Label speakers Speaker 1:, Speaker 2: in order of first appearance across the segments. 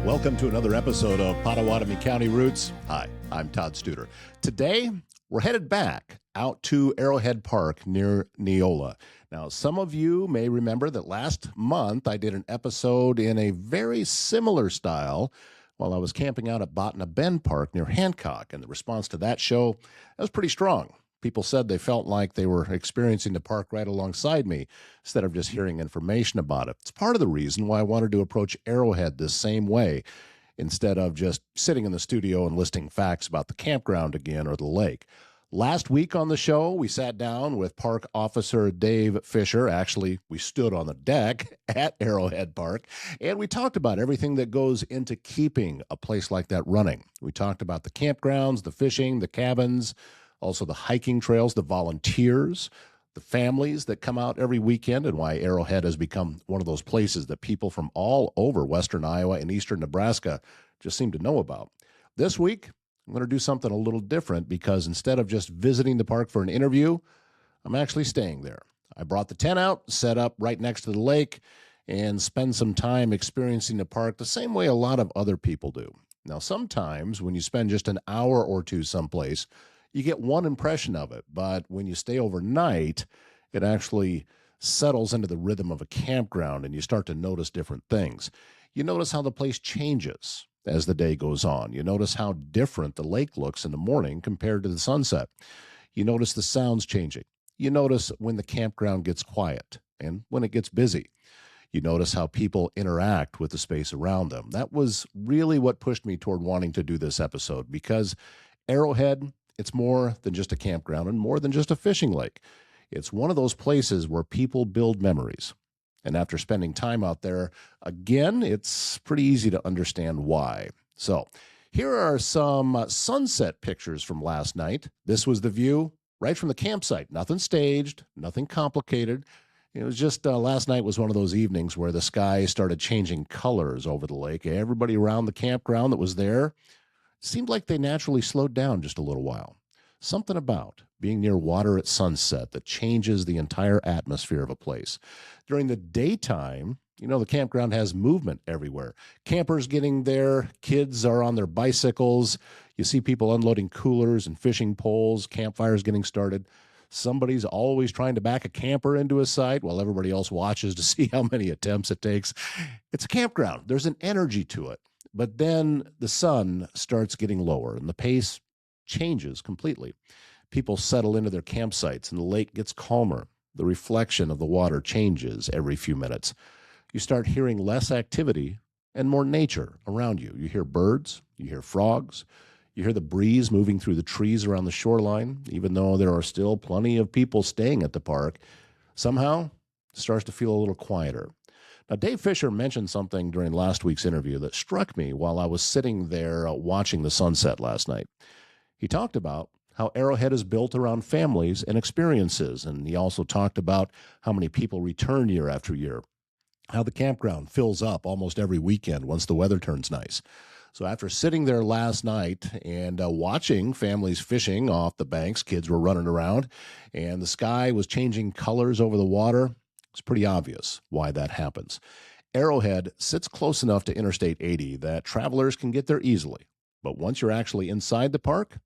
Speaker 1: Welcome to another episode of Pottawattamie County Routes. Hi, I'm Todd Studer. Today, we're headed back out to Arrowhead Park near Neola. Now, some of you may remember that last month I did an episode in a very similar style while I was camping out at Pottawattamie Park near Hancock, and the response to that show was pretty strong. People said they felt like they were experiencing the park right alongside me instead of just hearing information about it. It's part of the reason why I wanted to approach Arrowhead this same way instead of just sitting in the studio and listing facts about the campground again or the lake. Last week on the show, we sat down with Park Officer Dave Fisher. Actually, we stood on the deck at Arrowhead Park, and we talked about everything that goes into keeping a place like that running. We talked about the campgrounds, the fishing, the cabins, also the hiking trails, the volunteers, the families that come out every weekend, and why Arrowhead has become one of those places that people from all over western Iowa and eastern Nebraska just seem to know about. This week, I'm going to do something a little different because instead of just visiting the park for an interview, I'm actually staying there. I brought the tent out, set up right next to the lake, and spend some time experiencing the park the same way a lot of other people do. Now, sometimes when you spend just an hour or two someplace, you get one impression of it, but when you stay overnight, it actually settles into the rhythm of a campground and you start to notice different things. You notice how the place changes as the day goes on. You notice how different the lake looks in the morning compared to the sunset. You notice the sounds changing. You notice when the campground gets quiet and when it gets busy. You notice how people interact with the space around them. That was really what pushed me toward wanting to do this episode because Arrowhead, it's more than just a campground and more than just a fishing lake. It's one of those places where people build memories. And after spending time out there, again, it's pretty easy to understand why. So here are some sunset pictures from last night. This was the view right from the campsite. Nothing staged, nothing complicated. It was just last night was one of those evenings where the sky started changing colors over the lake. Everybody around the campground that was there seemed like they naturally slowed down just a little while. Something about being near water at sunset that changes the entire atmosphere of a place. During the daytime, the campground has movement everywhere. Campers getting there, kids are on their bicycles. You see people unloading coolers and fishing poles, campfires getting started. Somebody's always trying to back a camper into a site while everybody else watches to see how many attempts it takes. It's a campground. There's an energy to it. But then the sun starts getting lower and the pace changes completely. People settle into their campsites and the lake gets calmer. The reflection of the water changes every few minutes. You start hearing less activity and more nature around you. You hear birds, you hear frogs, you hear the breeze moving through the trees around the shoreline. Even though there are still plenty of people staying at the park, somehow it starts to feel a little quieter. Now, Dave Fisher mentioned something during last week's interview that struck me while I was sitting there watching the sunset last night. He talked about how Arrowhead is built around families and experiences, and he also talked about how many people return year after year, how the campground fills up almost every weekend once the weather turns nice. So after sitting there last night and watching families fishing off the banks, kids were running around, and the sky was changing colors over the water, it's pretty obvious why that happens. Arrowhead sits close enough to Interstate 80 that travelers can get there easily. But once you're actually inside the park,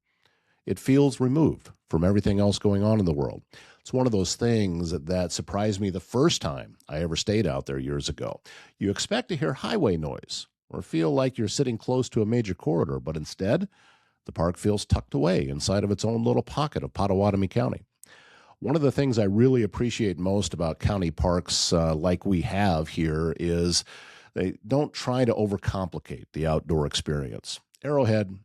Speaker 1: it feels removed from everything else going on in the world. It's one of those things that surprised me the first time I ever stayed out there years ago. You expect to hear highway noise or feel like you're sitting close to a major corridor, but instead, the park feels tucked away inside of its own little pocket of Pottawattamie County. One of the things I really appreciate most about county parks like we have here is they don't try to overcomplicate the outdoor experience. Arrowhead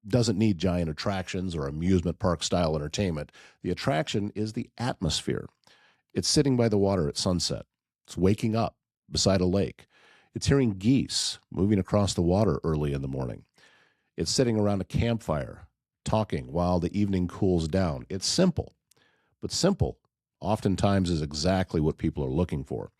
Speaker 1: doesn't need giant attractions or amusement park style entertainment. The attraction is the atmosphere. It's sitting by the water at sunset. It's waking up beside a lake. It's hearing geese moving across the water early in the morning. It's sitting around a campfire, talking while the evening cools down. It's simple, but simple oftentimes is exactly what people are looking for.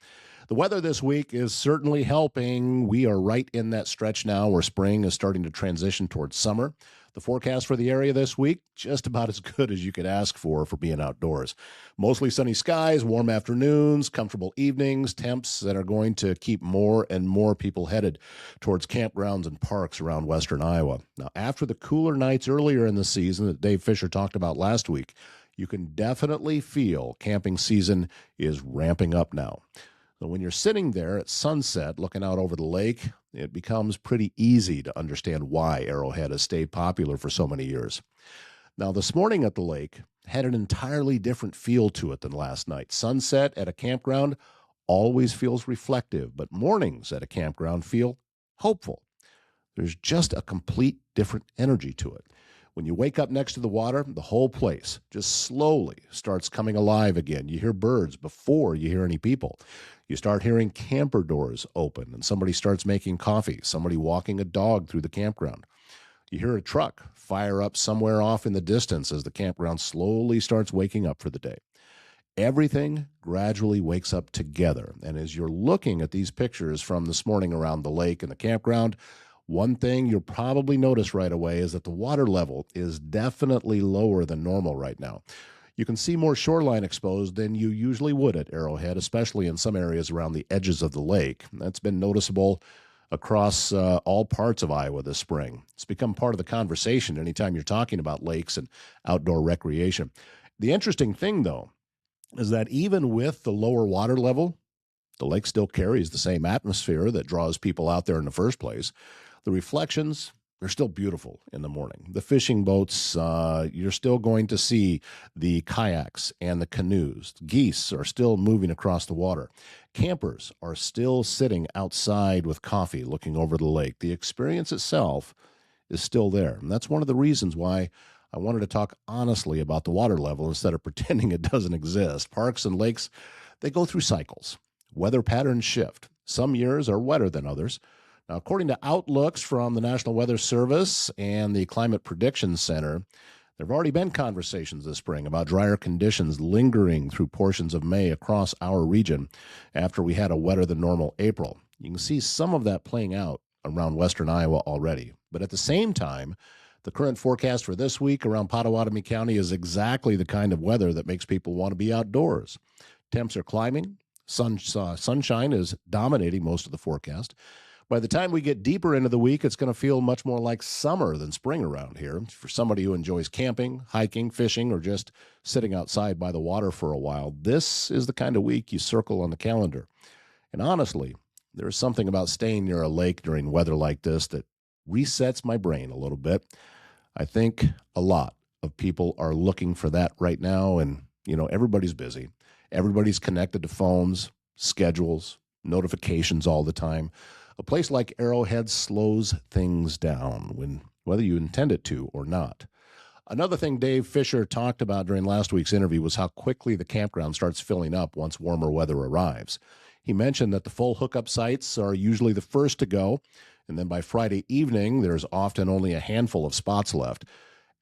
Speaker 1: The weather this week is certainly helping. We are right in that stretch now where spring is starting to transition towards summer. The forecast for the area this week, just about as good as you could ask for being outdoors. Mostly sunny skies, warm afternoons, comfortable evenings, temps that are going to keep more and more people headed towards campgrounds and parks around western Iowa. Now, after the cooler nights earlier in the season that Dave Fisher talked about last week, you can definitely feel camping season is ramping up now. So when you're sitting there at sunset looking out over the lake, it becomes pretty easy to understand why Arrowhead has stayed popular for so many years. Now, this morning at the lake had an entirely different feel to it than last night. Sunset at a campground always feels reflective, but mornings at a campground feel hopeful. There's just a complete different energy to it. When you wake up next to the water, the whole place just slowly starts coming alive again. You hear birds before you hear any people. You start hearing camper doors open, and somebody starts making coffee, somebody walking a dog through the campground. You hear a truck fire up somewhere off in the distance as the campground slowly starts waking up for the day. Everything gradually wakes up together, and as you're looking at these pictures from this morning around the lake and the campground, one thing you'll probably notice right away is that the water level is definitely lower than normal right now. You can see more shoreline exposed than you usually would at Arrowhead, especially in some areas around the edges of the lake. That's been noticeable across all parts of Iowa this spring. It's become part of the conversation anytime you're talking about lakes and outdoor recreation. The interesting thing, though, is that even with the lower water level, the lake still carries the same atmosphere that draws people out there in the first place. The reflections, they're still beautiful in the morning. The fishing boats, you're still going to see the kayaks and the canoes. Geese are still moving across the water. Campers are still sitting outside with coffee looking over the lake. The experience itself is still there. And that's one of the reasons why I wanted to talk honestly about the water level instead of pretending it doesn't exist. Parks and lakes, they go through cycles. Weather patterns shift. Some years are wetter than others. Now, according to outlooks from the National Weather Service and the Climate Prediction Center, there have already been conversations this spring about drier conditions lingering through portions of May across our region after we had a wetter than normal April. You can see some of that playing out around western Iowa already. But at the same time, the current forecast for this week around Pottawattamie County is exactly the kind of weather that makes people want to be outdoors. Temps are climbing. Sunshine is dominating most of the forecast. By the time we get deeper into the week, it's going to feel much more like summer than spring around here. For somebody who enjoys camping, hiking, fishing, or just sitting outside by the water for a while, this is the kind of week you circle on the calendar. And honestly, there is something about staying near a lake during weather like this that resets my brain a little bit. I think a lot of people are looking for that right now, and, everybody's busy. Everybody's connected to phones, schedules, notifications all the time. A place like Arrowhead slows things down, whether you intend it to or not. Another thing Dave Fisher talked about during last week's interview was how quickly the campground starts filling up once warmer weather arrives. He mentioned that the full hookup sites are usually the first to go, and then by Friday evening, there's often only a handful of spots left.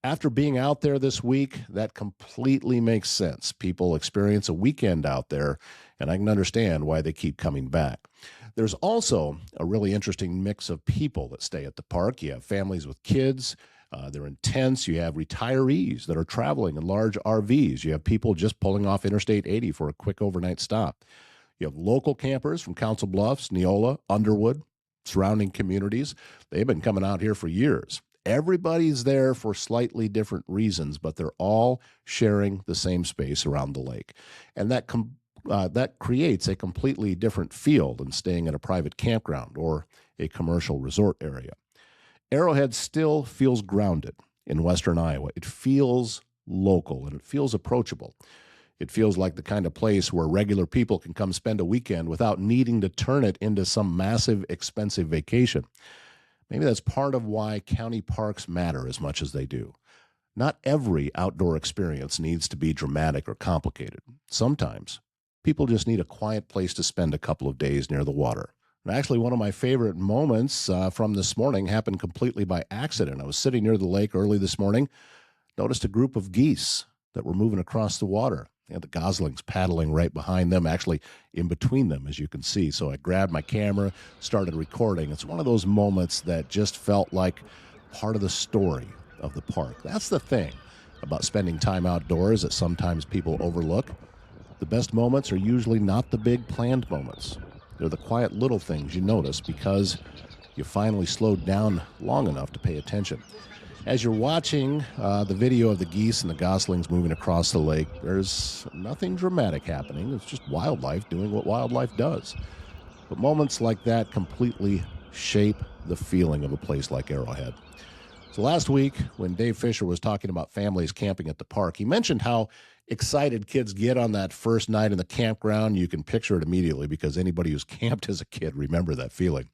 Speaker 1: After being out there this week, that completely makes sense. People experience a weekend out there, and I can understand why they keep coming back. There's also a really interesting mix of people that stay at the park. You have families with kids. They're intense. You have retirees that are traveling in large RVs. You have people just pulling off Interstate 80 for a quick overnight stop. You have local campers from Council Bluffs, Neola, Underwood, surrounding communities. They've been coming out here for years. Everybody's there for slightly different reasons, but they're all sharing the same space around the lake. And that creates a completely different feel than staying at a private campground or a commercial resort area. Arrowhead still feels grounded in western Iowa. It feels local and it feels approachable. It feels like the kind of place where regular people can come spend a weekend without needing to turn it into some massive, expensive vacation. Maybe that's part of why county parks matter as much as they do. Not every outdoor experience needs to be dramatic or complicated. Sometimes people just need a quiet place to spend a couple of days near the water. And actually, one of my favorite moments from this morning happened completely by accident. I was sitting near the lake early this morning, noticed a group of geese that were moving across the water. And the goslings paddling right behind them, actually in between them, as you can see. So I grabbed my camera, started recording. It's one of those moments that just felt like part of the story of the park. That's the thing about spending time outdoors that sometimes people overlook. The best moments are usually not the big planned moments. They're the quiet little things you notice because you finally slowed down long enough to pay attention. As you're watching the video of the geese and the goslings moving across the lake, there's nothing dramatic happening. It's just wildlife doing what wildlife does. But moments like that completely shape the feeling of a place like Arrowhead. So last week, when Dave Fisher was talking about families camping at the park, he mentioned how excited kids get on that first night in the campground. You can picture it immediately because anybody who's camped as a kid remember that feeling.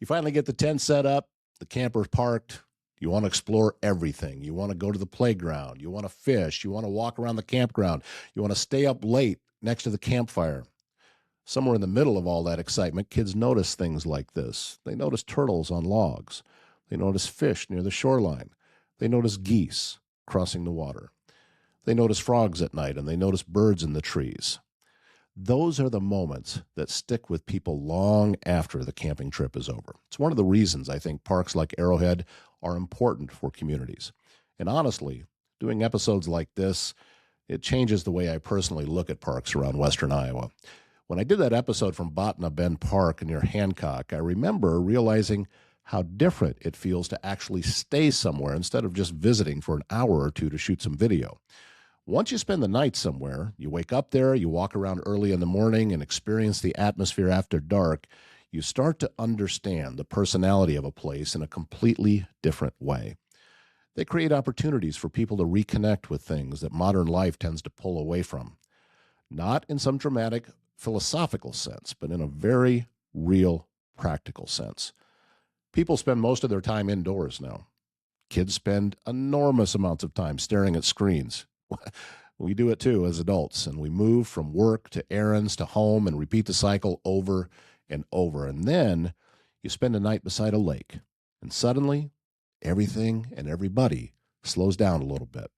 Speaker 1: You finally get the tent set up, the camper's parked. You want to explore everything. You want to go to the playground. You want to fish. You want to walk around the campground. You want to stay up late next to the campfire. Somewhere in the middle of all that excitement, kids notice things like this. They notice turtles on logs. They notice fish near the shoreline. They notice geese crossing the water. They notice frogs at night, and they notice birds in the trees. Those are the moments that stick with people long after the camping trip is over. It's one of the reasons I think parks like Arrowhead are important for communities. And honestly, doing episodes like this, it changes the way I personally look at parks around western Iowa. When I did that episode from Botna Bend Park near Hancock, I remember realizing how different it feels to actually stay somewhere instead of just visiting for an hour or two to shoot some video. Once you spend the night somewhere, you wake up there, you walk around early in the morning and experience the atmosphere after dark, you start to understand the personality of a place in a completely different way. They create opportunities for people to reconnect with things that modern life tends to pull away from. Not in some dramatic philosophical sense, but in a very real, practical sense. People spend most of their time indoors now. Kids spend enormous amounts of time staring at screens. We do it too as adults, and we move from work to errands to home and repeat the cycle over and over. And then you spend a night beside a lake, and suddenly everything and everybody slows down a little bit.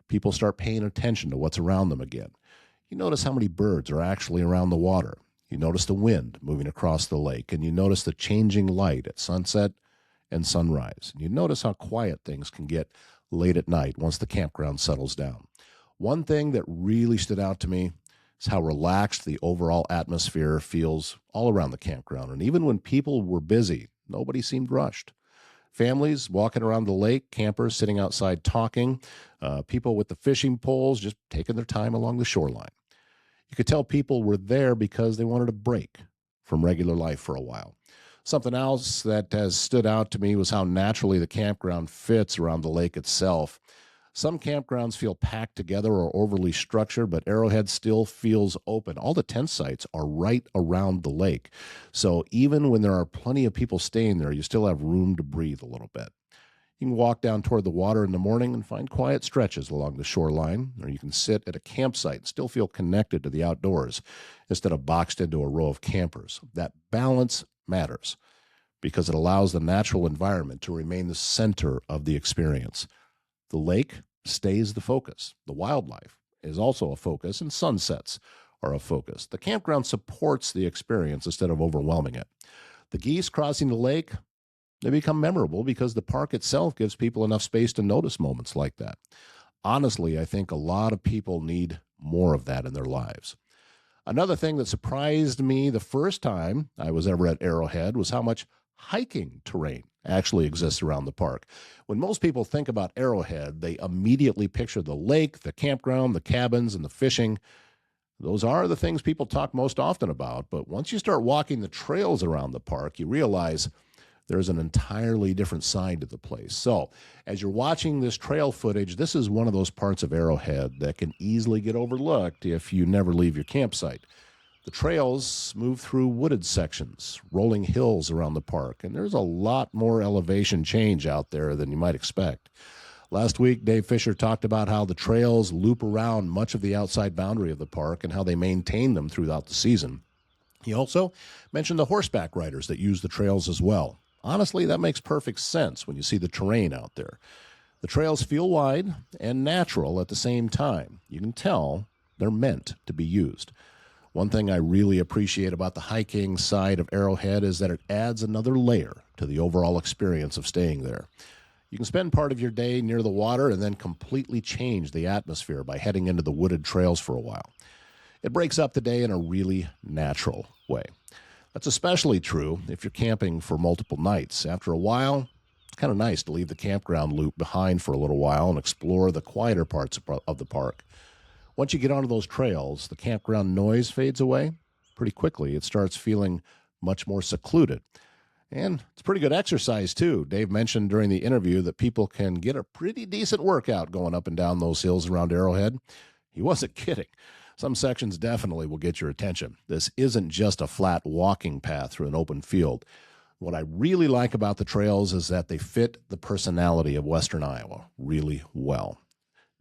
Speaker 1: People start paying attention to what's around them again. You notice how many birds are actually around the water. You notice the wind moving across the lake, and you notice the changing light at sunset and sunrise. And you notice how quiet things can get late at night once the campground settles down. One thing that really stood out to me is how relaxed the overall atmosphere feels all around the campground. And even when people were busy, nobody seemed rushed. Families walking around the lake, campers sitting outside talking, people with the fishing poles just taking their time along the shoreline. You could tell people were there because they wanted a break from regular life for a while. Something else that has stood out to me was how naturally the campground fits around the lake itself. Some campgrounds feel packed together or overly structured, but Arrowhead still feels open. All the tent sites are right around the lake. So even when there are plenty of people staying there, you still have room to breathe a little bit. You can walk down toward the water in the morning and find quiet stretches along the shoreline, or you can sit at a campsite and still feel connected to the outdoors instead of boxed into a row of campers. That balance matters because it allows the natural environment to remain the center of the experience. The lake stays the focus. The wildlife is also a focus, and sunsets are a focus. The campground supports the experience instead of overwhelming it. The geese crossing the lake, they become memorable because the park itself gives people enough space to notice moments like that. Honestly, I think a lot of people need more of that in their lives. Another thing that surprised me the first time I was ever at Arrowhead was how much hiking terrain actually exists around the park. When most people think about Arrowhead, they immediately picture the lake, the campground, the cabins, and the fishing. Those are the things people talk most often about, but once you start walking the trails around the park, you realize there's an entirely different side to the place. So, as you're watching this trail footage, this is one of those parts of Arrowhead that can easily get overlooked if you never leave your campsite. The trails move through wooded sections, rolling hills around the park, and there's a lot more elevation change out there than you might expect. Last week, Dave Fisher talked about how the trails loop around much of the outside boundary of the park and how they maintain them throughout the season. He also mentioned the horseback riders that use the trails as well. Honestly, that makes perfect sense when you see the terrain out there. The trails feel wide and natural at the same time. You can tell They're meant to be used. One thing I really appreciate about the hiking side of Arrowhead is that it adds another layer to the overall experience of staying there. You can spend part of your day near the water and then completely change the atmosphere by heading into the wooded trails for a while. It breaks up the day in a really natural way. That's especially true if you're camping for multiple nights. After a while, it's kind of nice to leave the campground loop behind for a little while and explore the quieter parts of the park. Once you get onto those trails, the campground noise fades away. Pretty quickly, it starts feeling much more secluded. And it's pretty good exercise, too. Dave mentioned during the interview that people can get a pretty decent workout going up and down those hills around Arrowhead. He wasn't kidding. Some sections definitely will get your attention. This isn't just a flat walking path through an open field. What I really like about the trails is that they fit the personality of Western Iowa really well.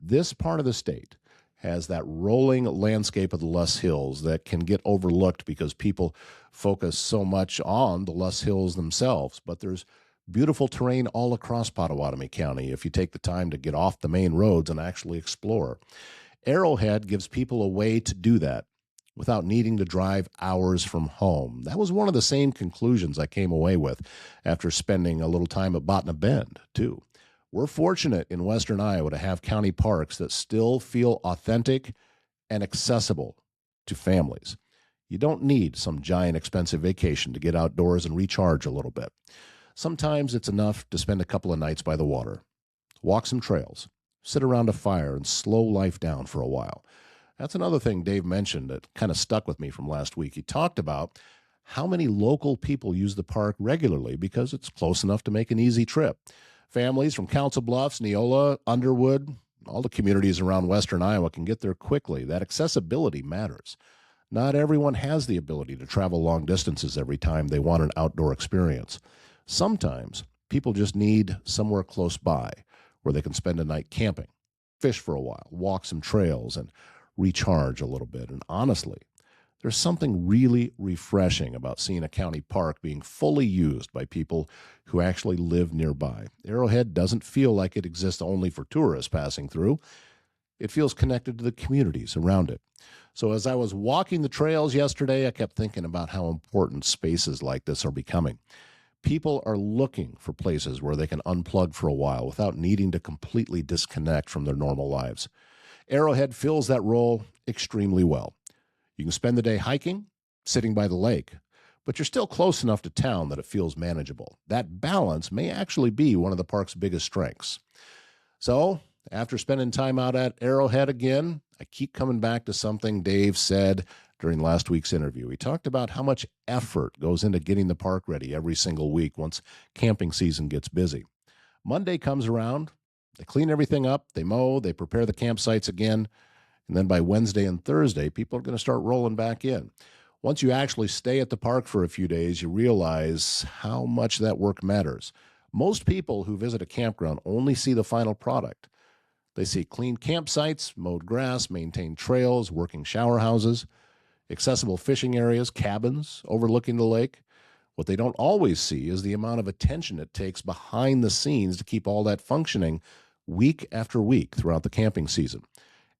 Speaker 1: This part of the state has that rolling landscape of the Luss Hills that can get overlooked because people focus so much on the Luss Hills themselves. But there's beautiful terrain all across Pottawattamie County if you take the time to get off the main roads and actually explore. Arrowhead gives people a way to do that without needing to drive hours from home. That was one of the same conclusions I came away with after spending a little time at Botna Bend, too. We're fortunate in Western Iowa to have county parks that still feel authentic and accessible to families. You don't need some giant expensive vacation to get outdoors and recharge a little bit. Sometimes it's enough to spend a couple of nights by the water, walk some trails, sit around a fire, and slow life down for a while. That's another thing Dave mentioned that kind of stuck with me from last week. He talked about how many local people use the park regularly because it's close enough to make an easy trip. Families from Council Bluffs, Neola, Underwood, all the communities around Western Iowa can get there quickly. That accessibility matters. Not everyone has the ability to travel long distances every time they want an outdoor experience. Sometimes people just need somewhere close by where they can spend a night camping, fish for a while, walk some trails, and recharge a little bit. And honestly, there's something really refreshing about seeing a county park being fully used by people who actually live nearby. Arrowhead doesn't feel like it exists only for tourists passing through. It feels connected to the communities around it. So as I was walking the trails yesterday, I kept thinking about how important spaces like this are becoming. People are looking for places where they can unplug for a while without needing to completely disconnect from their normal lives. Arrowhead fills that role extremely well. You can spend the day hiking, sitting by the lake, but you're still close enough to town that it feels manageable. That balance may actually be one of the park's biggest strengths. So, after spending time out at Arrowhead again, I keep coming back to something Dave said during last week's interview. He talked about how much effort goes into getting the park ready every single week once camping season gets busy. Monday comes around, they clean everything up, they mow, they prepare the campsites again, and then by Wednesday and Thursday, people are going to start rolling back in. Once you actually stay at the park for a few days, you realize how much that work matters. Most people who visit a campground only see the final product. They see clean campsites, mowed grass, maintained trails, working shower houses, accessible fishing areas, cabins overlooking the lake. What they don't always see is the amount of attention it takes behind the scenes to keep all that functioning week after week throughout the camping season.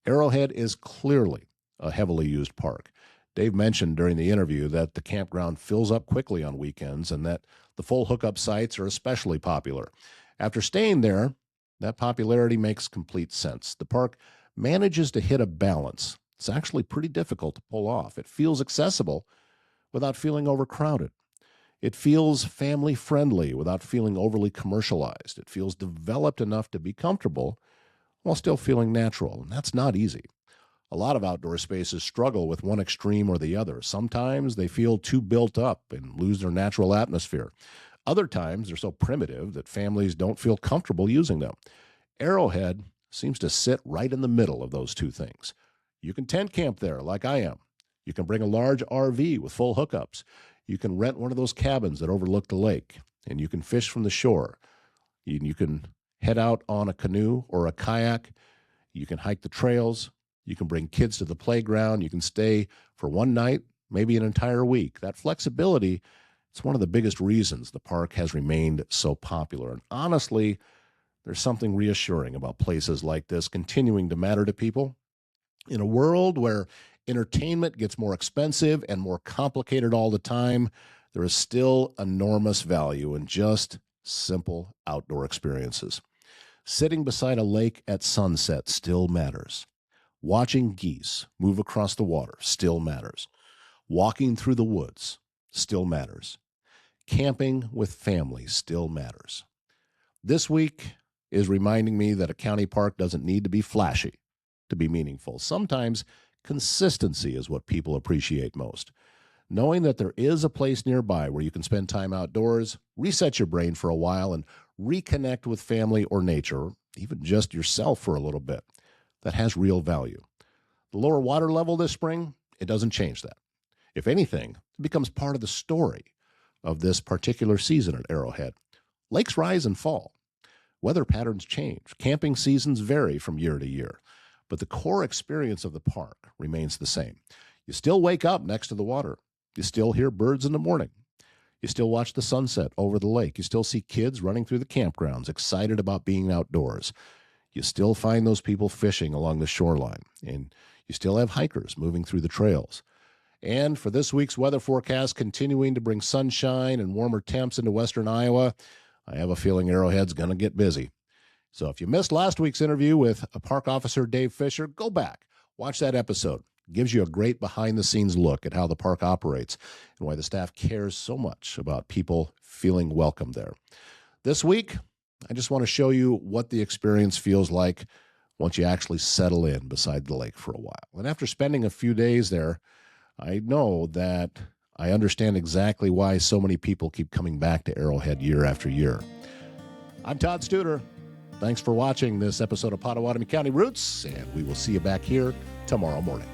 Speaker 1: Arrowhead is clearly a heavily used park. Dave mentioned during the interview that the campground fills up quickly on weekends and that the full hookup sites are especially popular. After staying there, that popularity makes complete sense. The park manages to hit a balance. It's actually pretty difficult to pull off. It feels accessible without feeling overcrowded. It feels family-friendly without feeling overly commercialized. It feels developed enough to be comfortable while still feeling natural, and that's not easy. A lot of outdoor spaces struggle with one extreme or the other. Sometimes they feel too built up and lose their natural atmosphere. Other times they're so primitive that families don't feel comfortable using them. Arrowhead seems to sit right in the middle of those two things. You can tent camp there like I am. You can bring a large RV with full hookups. You can rent one of those cabins that overlook the lake, and you can fish from the shore. You can head out on a canoe or a kayak. You can hike the trails. You can bring kids to the playground. You can stay for one night, maybe an entire week. That flexibility, it's one of the biggest reasons the park has remained so popular. And honestly, there's something reassuring about places like this continuing to matter to people. In a world where entertainment gets more expensive and more complicated all the time, there is still enormous value in just simple outdoor experiences. Sitting beside a lake at sunset still matters. Watching geese move across the water still matters. Walking through the woods still matters. Camping with family still matters. This week is reminding me that a county park doesn't need to be flashy to be meaningful. Sometimes consistency is what people appreciate most. Knowing that there is a place nearby where you can spend time outdoors, reset your brain for a while, and reconnect with family or nature, even just yourself for a little bit, that has real value. The lower water level this spring, it doesn't change that. If anything, it becomes part of the story of this particular season at Arrowhead. Lakes rise and fall. Weather patterns change. Camping seasons vary from year to year. But the core experience of the park remains the same. You still wake up next to the water. You still hear birds in the morning. You still watch the sunset over the lake. You still see kids running through the campgrounds, excited about being outdoors. You still find those people fishing along the shoreline. And you still have hikers moving through the trails. And for this week's weather forecast, continuing to bring sunshine and warmer temps into western Iowa, I have a feeling Arrowhead's going to get busy. So if you missed last week's interview with Park Officer Dave Fisher, go back, watch that episode. It gives you a great behind-the-scenes look at how the park operates and why the staff cares so much about people feeling welcome there. This week, I just want to show you what the experience feels like once you actually settle in beside the lake for a while. And after spending a few days there, I know that I understand exactly why so many people keep coming back to Arrowhead year after year. I'm Todd Studer. Thanks for watching this episode of Pottawattamie County Routes, and we will see you back here tomorrow morning.